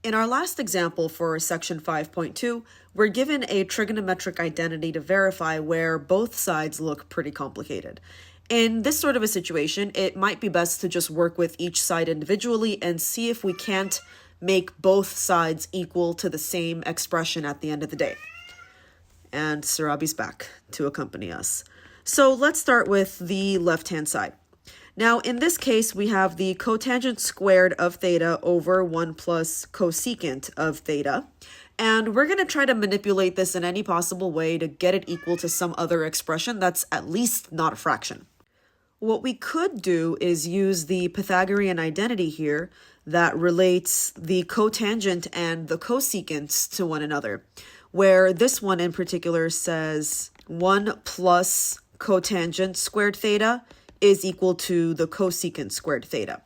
In our last example for section 5.2, we're given a trigonometric identity to verify where both sides look pretty complicated. In this sort of a situation, it might be best to just work with each side individually and see if we can't make both sides equal to the same expression at the end of the day. And Sarabi's back to accompany us. So let's start with the left-hand side. Now, in this case, we have the cotangent squared of theta over 1 plus cosecant of theta. And we're going to try to manipulate this in any possible way to get it equal to some other expression that's at least not a fraction. What we could do is use the Pythagorean identity here that relates the cotangent and the cosecants to one another, where this one in particular says 1 plus cotangent squared theta is equal to the cosecant squared theta.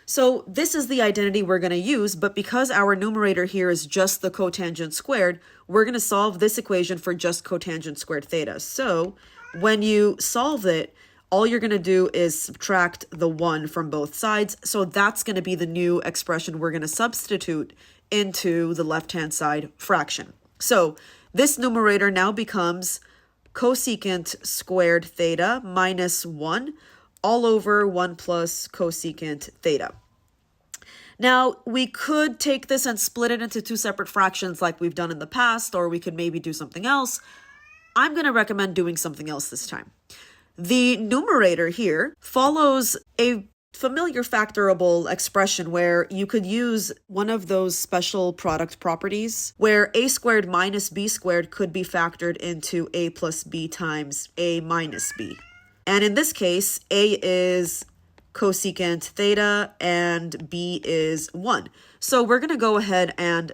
So this is the identity we're going to use, but because our numerator here is just the cotangent squared, we're going to solve this equation for just cotangent squared theta. So when you solve it, all you're going to do is subtract the 1 from both sides. So that's going to be the new expression we're going to substitute into the left-hand side fraction. So this numerator now becomes cosecant squared theta minus 1 all over 1 plus cosecant theta. Now, we could take this and split it into two separate fractions like we've done in the past, or we could maybe do something else. I'm going to recommend doing something else this time. The numerator here follows a familiar factorable expression where you could use one of those special product properties where a squared minus b squared could be factored into a plus b times a minus b. And in this case, a is cosecant theta and b is 1. So we're going to go ahead and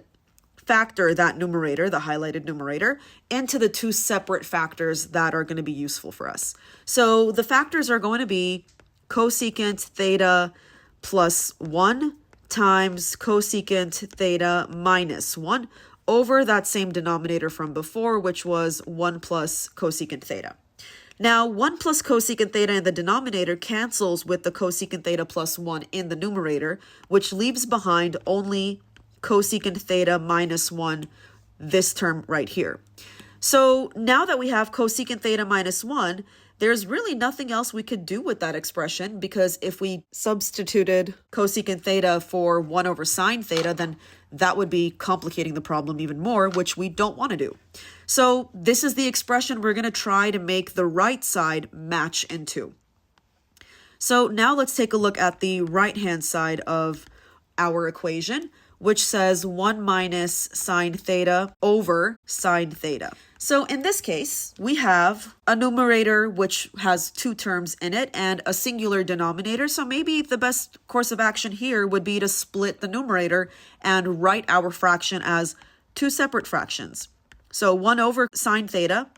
factor that numerator, the highlighted numerator, into the two separate factors that are going to be useful for us. So the factors are going to be cosecant theta plus 1 times cosecant theta minus 1 over that same denominator from before, which was 1 plus cosecant theta. Now, 1 plus cosecant theta in the denominator cancels with the cosecant theta plus 1 in the numerator, which leaves behind only cosecant theta minus 1, this term right here. So now that we have cosecant theta minus 1, there's really nothing else we could do with that expression, because if we substituted cosecant theta for 1 over sine theta, then that would be complicating the problem even more, which we don't want to do. So this is the expression we're going to try to make the right side match into. So now let's take a look at the right-hand side of our equation, which says 1 minus sine theta over sine theta. So in this case, we have a numerator which has two terms in it and a singular denominator. So maybe the best course of action here would be to split the numerator and write our fraction as two separate fractions. So 1 over sine theta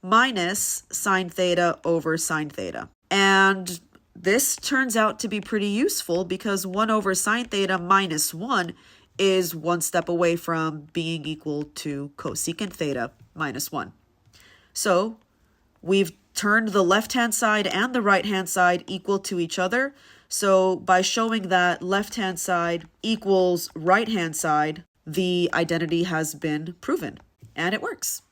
minus sine theta over sine theta. And this turns out to be pretty useful because 1 over sine theta minus 1 is one step away from being equal to cosecant theta minus 1. So we've turned the left-hand side and the right-hand side equal to each other. So by showing that left-hand side equals right-hand side, the identity has been proven, and it works.